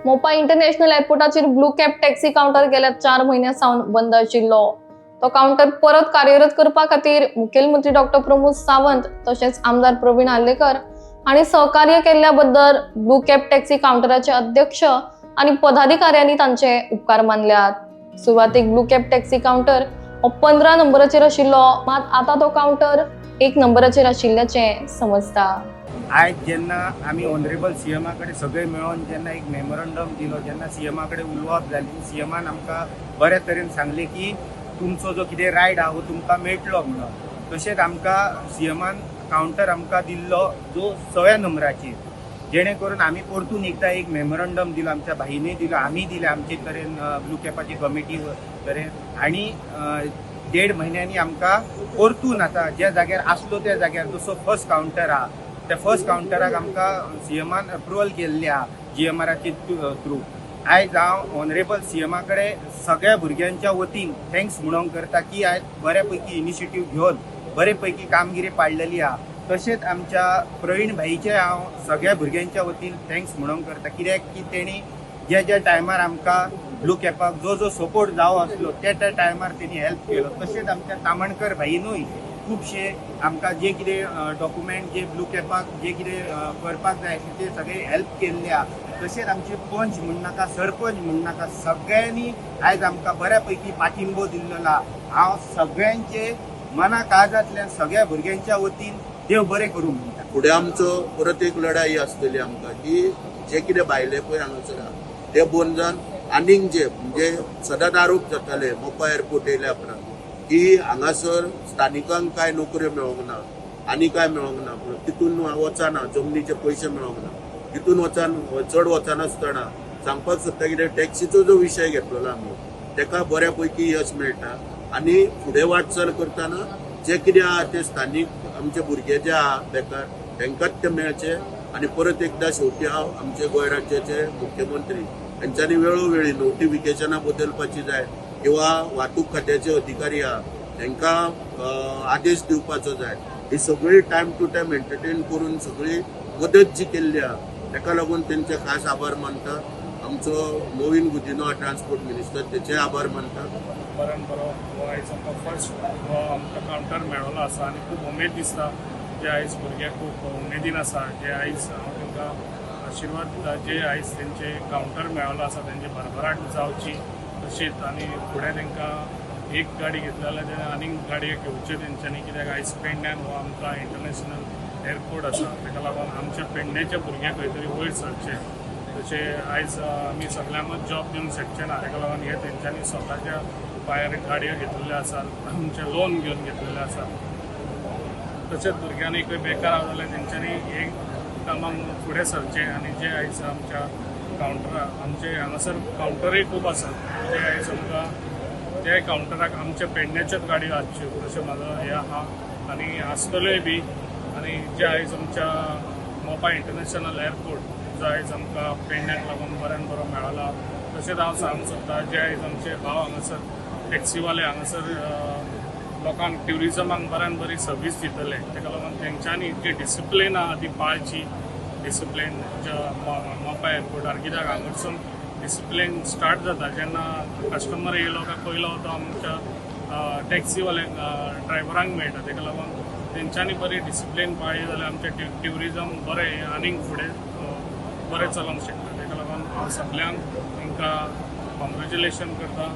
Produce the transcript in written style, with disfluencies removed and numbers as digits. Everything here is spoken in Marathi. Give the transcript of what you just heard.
मोपा इंटरनॅशनल एअरपोर्टाचेर ब्लू कॅब टॅक्सी काउंटर गेल्या 4 म्हयन्यांसावन बंद आशिल्लो। तो काउंटर परत कार्यरत करपा खातीर मुखेलमंत्री डॉक्टर प्रमोद सावंत तशेंच आमदार प्रवीण आर्लेकर हांणी सहकार्य केल्ल्या बद्दल ब्लू कॅब टॅक्सी काउंटराचे अध्यक्ष आणि पदाधिकाऱ्यांनी तांचे उपकार मानल्यात। सुरवातीक ब्लू कॅब टॅक्सी काउंटर हो 15 नंबराचेर आशिल्लो, मात आता तो काउंटर 1 नंबराचेर आशिल्ल्याचें समजता। आज जेन्ना आमी ऑनरेबल सीएमाकडे सगळे मेळून जेन्ना एक मेमोरंडम दिलो, जेन्ना सीएमाकडे उलोवप जाली, सीएमान आमकां बऱ्या तरेन सांगले की तुमचो जो कितें रायड आहा तो तुमकां मेळटलो म्हणून। तशेंच आमकां सीएमान काउंटर आमकां दिल्लो जो 6व्या नंबराचेर, जेणे करून आमी परतून एकदा एक मेमोरंडम दिलो, आमच्या भाईने दिलो, आमी दिले आमचे तरेन ब्लू कॅपाची कमिटी तरेन, आनी 1.5 म्हयन्यांनी आमकां परतून आतां ज्या जाग्यार आसलो त्या जाग्यार जसो फर्स्ट काउंटर आहा त्या फर्स्ट काउंटराक आमकां सीएमान अप्रुवल केल्ली आहा जीएमआराचे थ्रू। आयज हांव ऑनरेबल सीएमा कडेन सगळ्या भुरग्यांच्या वतीन थँक्स म्हणूंक करता की आयज बऱ्या पैकी इनिशिएटीव घेवन बरे पैकी कामगिरी पाडलेली आहा। तशेंच आमच्या प्रवीण भाईचे हांव सगळ्या भुरग्यांच्या वतीन थँक्स म्हणूंक करता, कित्याक की तेणी ज्या टायमार आमकां ब्लू कॅपाक जो सपोर्ट जावो आसलो त्या टायमार तेणी हेल्प केलो। तशेंच आमच्या तामणकर भाईनूय खुबशे आमकां जे कितें डॉक्युमेंट जे ब्लू कॅपाक जे कितें करपाक जाय ते सगळे हेल्प केल्ले आहा। तशेंच आमचे पंच म्हणनाका, सरपंच म्हणनाका, सगळ्यांनी आयज आमकां बऱ्या पैकी पाठिंबो दिल्लो आहा। हांव सगळ्यांचे मना काळजांतल्यान सगळ्या भुरग्यांच्या वतीन देव बरें करूं म्हणटा। फुडें आमचो परत एक लढाई आसतली आमकां की जे कितें भायले पळय हांगासर ते बंद जावन आनीक जे म्हणजे सदांच आरोप जाताले मोपा एअरपोर्ट येयल्या उपरांत की हांगासर स्थानिकांक कांय नोकऱ्यो मेळोंक ना आनी काय मेळोंक ना, तितून वचना, जमनीचे पयशे मेळोंक ना, तितून चड वचनासतना सांगपाक सोदता कितें टॅक्सीचो जो विशय घेतलेलो आमी तेका बऱ्या पैकी यश मेळटा आनी फुडें वाटचाल करतना जे कितें आहा ते स्थानीक आमचे भुरगे जे आहा बेकार तांकांच ते मेळचे आनी परत एकदा शेवटी हांव आमचे गोंय राज्याचे मुख्यमंत्री हांच्यांनी वेळोवेळी नोटिफिकेशनां बदलपाची जाय किंवा वाहतूक खात्याचे अधिकारी आहा तांकां आदेश दिवपाचो जाय। ही सगळी टायम टू टायम एंटरटेन करून सगळी मदत जी केल्ली आहा ताका लागून तेंचे खास आभार मानता। आमचो नवीन गुदिनो ट्रान्सपोर्ट मिनिस्टर तेचे आभार मानता। बऱ्यान बरो हो आयज आमकां फर्स्ट आमकां काउंटर मेळ्ळो आसा आनी खूब उमेद दिसता जे आयज भुरगे खूब उमेदीन आसा, जे आयज हांव तांकां आशिर्वाद दिता जे आयज तेंचे काउंटर मेळ्ळो आसा तेंची भरभराट जावची तशीच आनी फुडें तांकां एक गाडी घेतली जाल्यार ते आनीक गाडये घेवच्यो तेंच्यांनी, कित्याक आयज पेडण्यान हो आमकां इंटरनॅशनल एअरपोर्ट आसा ताका लागून आमच्या पेडण्याचे भुरगे खंय तरी वयर सरचे। तशें आयज आमी सगळ्यांकच जॉब दिवंक शकचे ना, ताका लागून हे तेंच्यांनी स्वताच्या पांयार गाडयो घेतिल्ल्यो आसात, आमचे लोन घेवन घेतलेले आसात। तशेंच भुरग्यांनी खंय बेकार आसा जाल्यार तेंच्यांनी एक कामाक फुडें सरचें आनी जे आयज आमच्या काउंटराक आमचे हांगासर काउंटरूय खूब आसात जे आयज आमकां ते काउंटराक आमचे पेडण्याच्योच गाडयो हाडच्यो अशें म्हाजो हें आहा आनी आसतल्योय बी। आनी जे आयज आमच्या मोपा इंटरनॅशनल एअरपोर्ट जो आयज आमकां पेडण्याक लागून बऱ्यान बरो मेळला, तशेंच हांव सांगूंक सोदतां जे आयज आमचे भाव हांगासर टॅक्सीवाले हांगासर लोकांक ट्युरिजमाक बऱ्यान बरी सर्वीस दितले, ताका लागून तेंच्यांनी जी डिसिप्लीन आहा ती पाळची, डिसिप्लीन मोपा एअरपोर्टार, कित्याक हांगासून डिसिप्लीन स्टार्ट जाता जेन्ना कस्टमर येयलो काय पयलो तो आमच्या टॅक्सीवाल्यांक ड्रायव्हरांक मेळटा, ताका लागून तेंच्यांनी बरी डिसिप्लीन पाळ्ळी जाल्यार आमचें ट्युरिजम बरें आनीक फुडें बरें चलोंक शकता। ताका लागून हांव सगळ्यांक तांकां कॉंग्रॅच्युलेशन करता।